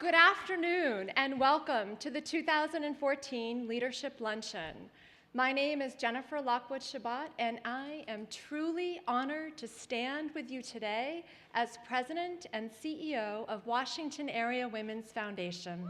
Good afternoon and welcome to the 2014 Leadership Luncheon. My name is Jennifer Lockwood-Shabat and I am truly honored to stand with you today as President and CEO of Washington Area Women's Foundation.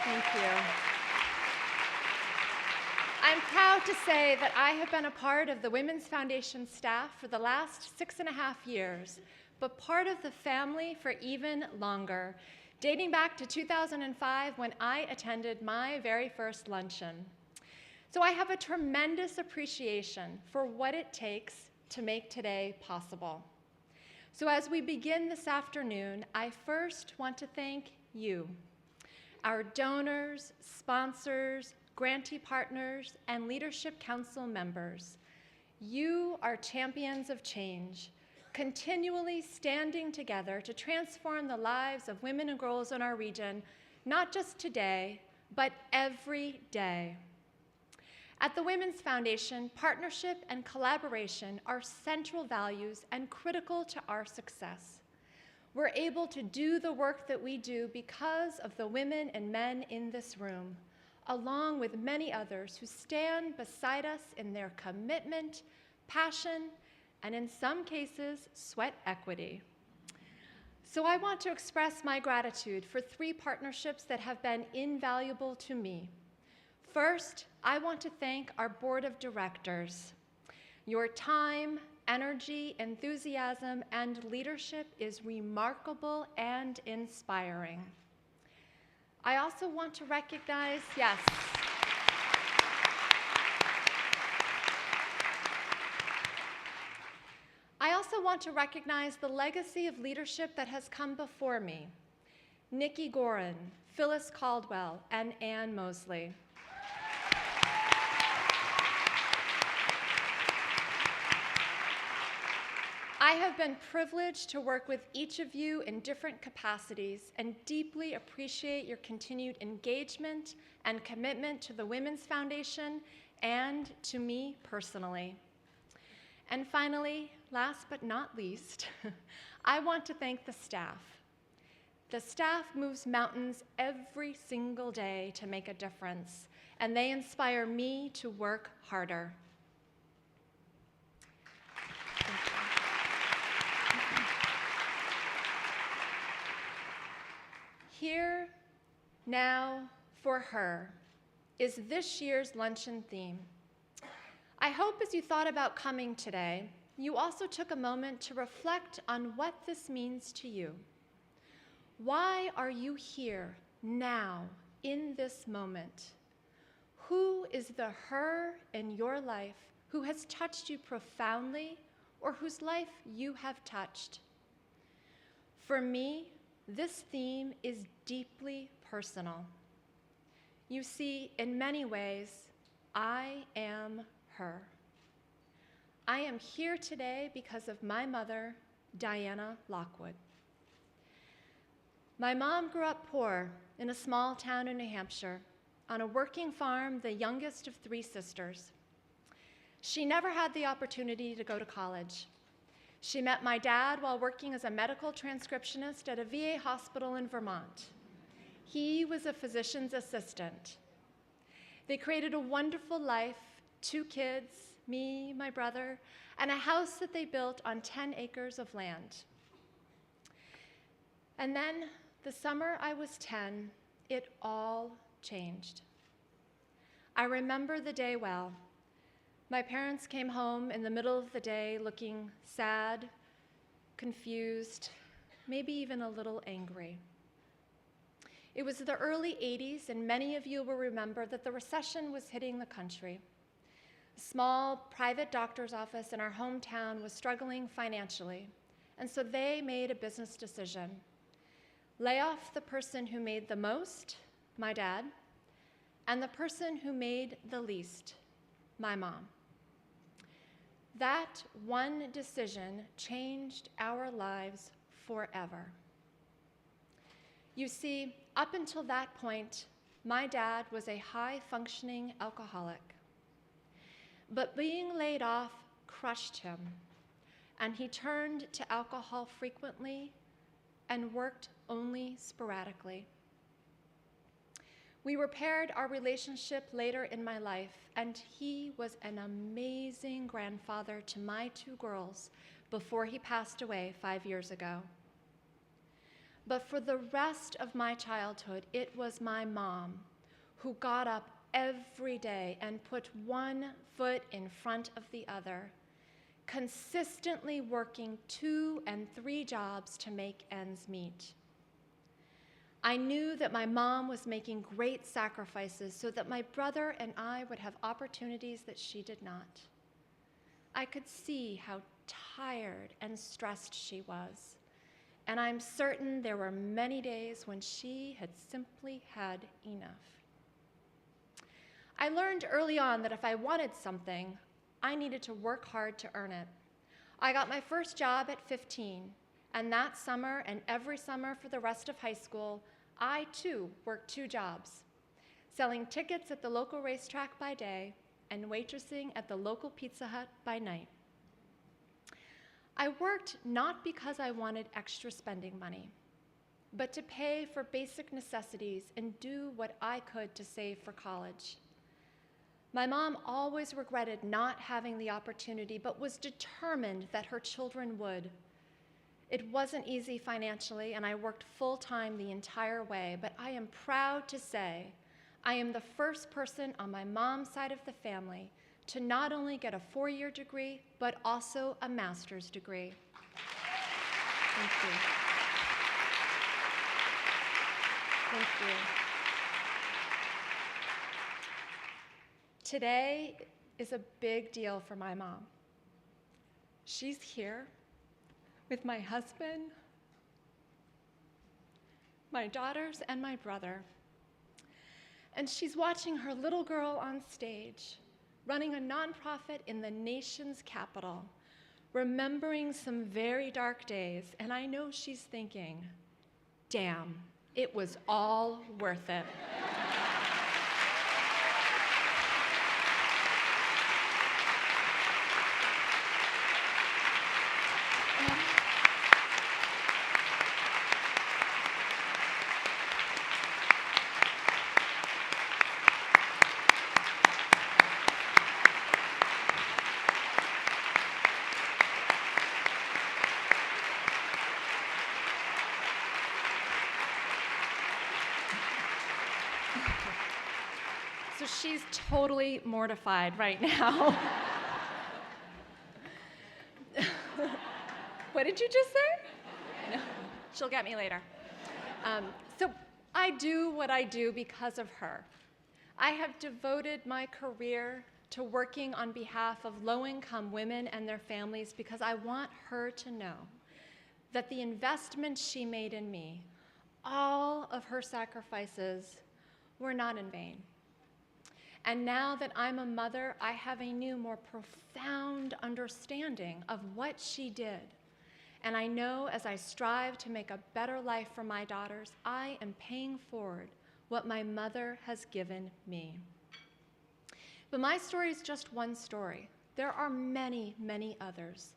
Thank you. I'm proud to say that I have been a part of the Women's Foundation staff for the last 6.5 years, but part of the family for even longer, dating back to 2005 when I attended my very first luncheon. So I have a tremendous appreciation for what it takes to make today possible. So as we begin this afternoon, I first want to thank you, our donors, sponsors, grantee partners, and Leadership Council members. You are champions of change, continually standing together to transform the lives of women and girls in our region, not just today, but every day. At the Women's Foundation, partnership and collaboration are central values and critical to our success. We're able to do the work that we do because of the women and men in this room, along with many others who stand beside us in their commitment, passion, and in some cases, sweat equity. So I want to express my gratitude for 3 partnerships that have been invaluable to me. First, I want to thank our board of directors. Your time, energy, enthusiasm, and leadership is remarkable and inspiring. I also want to recognize, yes. I also want to recognize the legacy of leadership that has come before me. Nikki Gorin, Phyllis Caldwell, and Ann Mosley. I have been privileged to work with each of you in different capacities and deeply appreciate your continued engagement and commitment to the Women's Foundation and to me personally. And finally, last but not least, I want to thank the staff. The staff moves mountains every single day to make a difference, and they inspire me to work harder. Here, now, for her is this year's luncheon theme. I hope as you thought about coming today, you also took a moment to reflect on what this means to you. Why are you here now in this moment? Who is the her in your life who has touched you profoundly or whose life you have touched? For me, this theme is deeply personal. You see, in many ways, I am her. I am here today because of my mother, Diana Lockwood. My mom grew up poor in a small town in New Hampshire, on a working farm, the youngest of 3 sisters. She never had the opportunity to go to college. She met my dad while working as a medical transcriptionist at a VA hospital in Vermont. He was a physician's assistant. They created a wonderful life, 2 kids, me, my brother, and a house that they built on 10 acres of land. And then, the summer I was 10, it all changed. I remember the day well. My parents came home in the middle of the day looking sad, confused, maybe even a little angry. It was the early 80s, and many of you will remember that the recession was hitting the country. A small private doctor's office in our hometown was struggling financially, and so they made a business decision. Lay off the person who made the most, my dad, and the person who made the least, my mom. That one decision changed our lives forever. You see, up until that point, my dad was a high-functioning alcoholic. But being laid off crushed him, and he turned to alcohol frequently and worked only sporadically. We repaired our relationship later in my life, and he was an amazing grandfather to my 2 girls before he passed away 5 years ago. But for the rest of my childhood, it was my mom who got up every day and put one foot in front of the other, consistently working 2 and 3 jobs to make ends meet. I knew that my mom was making great sacrifices so that my brother and I would have opportunities that she did not. I could see how tired and stressed she was, and I'm certain there were many days when she had simply had enough. I learned early on that if I wanted something, I needed to work hard to earn it. I got my first job at 15, and that summer and every summer for the rest of high school, I too worked 2 jobs, selling tickets at the local racetrack by day and waitressing at the local Pizza Hut by night. I worked not because I wanted extra spending money, but to pay for basic necessities and do what I could to save for college. My mom always regretted not having the opportunity, but was determined that her children would. It wasn't easy financially, and I worked full-time the entire way, but I am proud to say I am the first person on my mom's side of the family to not only get a 4-year degree, but also a master's degree. Thank you. Thank you. Today is a big deal for my mom. She's here with my husband, my daughters, and my brother. And she's watching her little girl on stage, running a nonprofit in the nation's capital, remembering some very dark days, and I know she's thinking, damn, it was all worth it. So she's totally mortified right now. What did you just say? No, she'll get me later. So I do what I do because of her. I have devoted my career to working on behalf of low-income women and their families because I want her to know that the investment she made in me, all of her sacrifices, were not in vain. And now that I'm a mother, I have a new, more profound understanding of what she did. And I know as I strive to make a better life for my daughters, I am paying forward what my mother has given me. But my story is just one story. There are many, many others.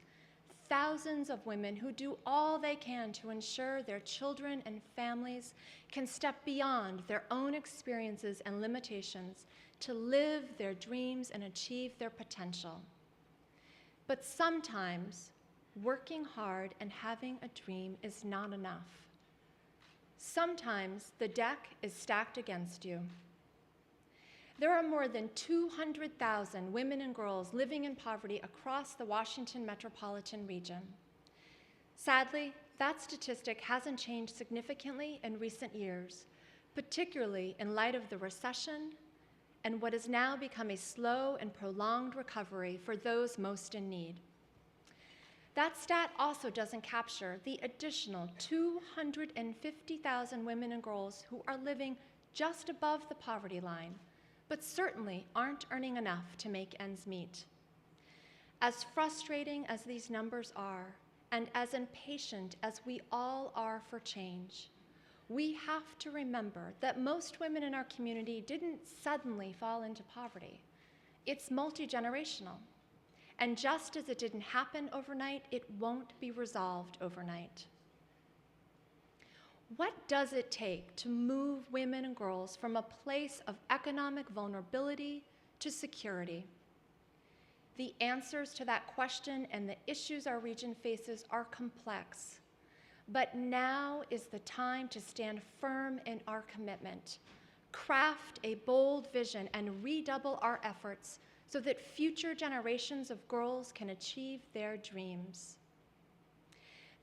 Thousands of women who do all they can to ensure their children and families can step beyond their own experiences and limitations to live their dreams and achieve their potential. But sometimes, working hard and having a dream is not enough. Sometimes the deck is stacked against you. There are more than 200,000 women and girls living in poverty across the Washington metropolitan region. Sadly, that statistic hasn't changed significantly in recent years, particularly in light of the recession and what has now become a slow and prolonged recovery for those most in need. That stat also doesn't capture the additional 250,000 women and girls who are living just above the poverty line, but certainly aren't earning enough to make ends meet. As frustrating as these numbers are, and as impatient as we all are for change, we have to remember that most women in our community didn't suddenly fall into poverty. It's multi-generational. And just as it didn't happen overnight, it won't be resolved overnight. What does it take to move women and girls from a place of economic vulnerability to security? The answers to that question and the issues our region faces are complex, but now is the time to stand firm in our commitment, craft a bold vision, and redouble our efforts so that future generations of girls can achieve their dreams.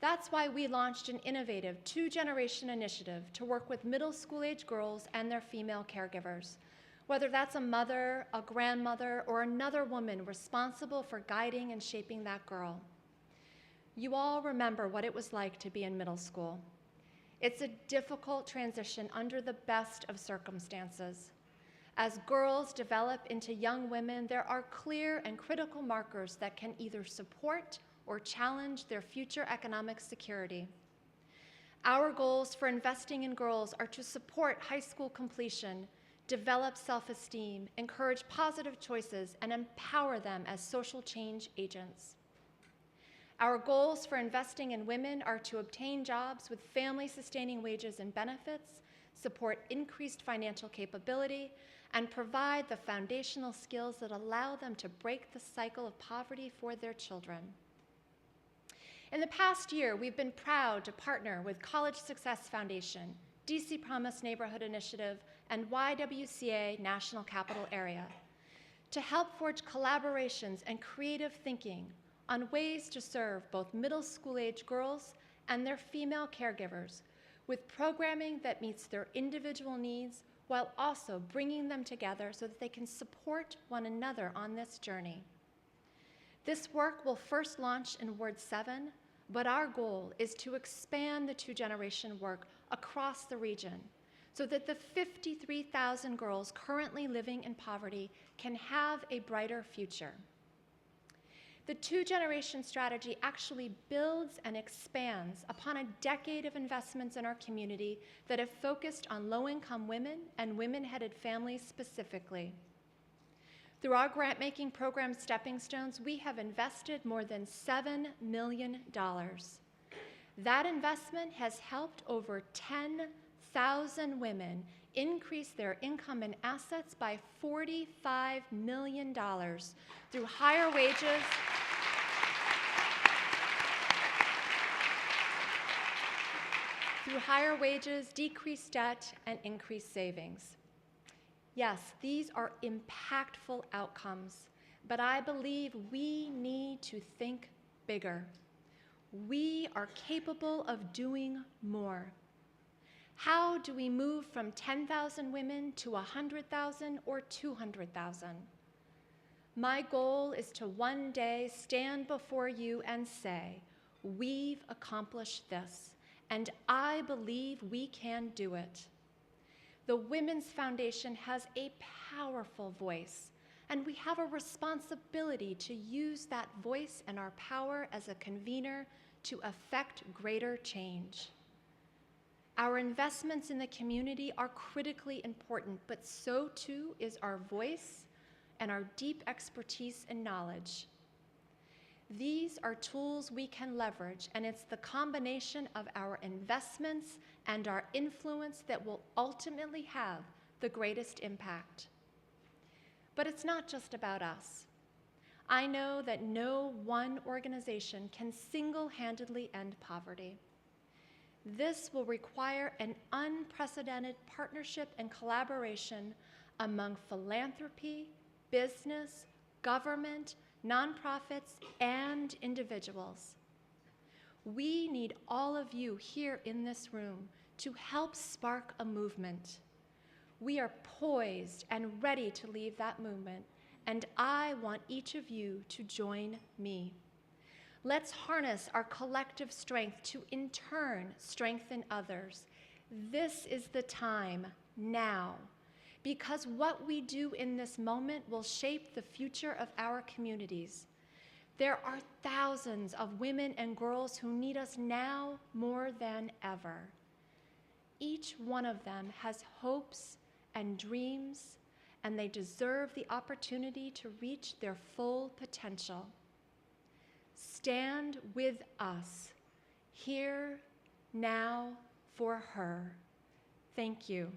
That's why we launched an innovative two-generation initiative to work with middle school-age girls and their female caregivers, whether that's a mother, a grandmother, or another woman responsible for guiding and shaping that girl. You all remember what it was like to be in middle school. It's a difficult transition under the best of circumstances. As girls develop into young women, there are clear and critical markers that can either support or challenge their future economic security. Our goals for investing in girls are to support high school completion, develop self-esteem, encourage positive choices, and empower them as social change agents. Our goals for investing in women are to obtain jobs with family-sustaining wages and benefits, support increased financial capability, and provide the foundational skills that allow them to break the cycle of poverty for their children. In the past year, we've been proud to partner with College Success Foundation, DC Promise Neighborhood Initiative, and YWCA National Capital Area to help forge collaborations and creative thinking on ways to serve both middle school-age girls and their female caregivers with programming that meets their individual needs while also bringing them together so that they can support one another on this journey. This work will first launch in Ward 7, but our goal is to expand the two-generation work across the region so that the 53,000 girls currently living in poverty can have a brighter future. The two-generation strategy actually builds and expands upon a decade of investments in our community that have focused on low-income women and women-headed families specifically. Through our grant-making program, Stepping Stones, we have invested more than $7 million. That investment has helped over 10,000 women increase their income and assets by $45 million through higher wages, decreased debt, and increased savings. Yes, these are impactful outcomes, but I believe we need to think bigger. We are capable of doing more. How do we move from 10,000 women to 100,000 or 200,000? My goal is to one day stand before you and say, we've accomplished this, and I believe we can do it. The Women's Foundation has a powerful voice, and we have a responsibility to use that voice and our power as a convener to affect greater change. Our investments in the community are critically important, but so too is our voice and our deep expertise and knowledge. These are tools we can leverage, and it's the combination of our investments and our influence that will ultimately have the greatest impact. But it's not just about us. I know that no one organization can single-handedly end poverty. This will require an unprecedented partnership and collaboration among philanthropy, business, government, nonprofits, and individuals. We need all of you here in this room to help spark a movement. We are poised and ready to lead that movement, and I want each of you to join me. Let's harness our collective strength to in turn strengthen others. This is the time now, because what we do in this moment will shape the future of our communities. There are thousands of women and girls who need us now more than ever. Each one of them has hopes and dreams, and they deserve the opportunity to reach their full potential. Stand with us, here, now, for her. Thank you.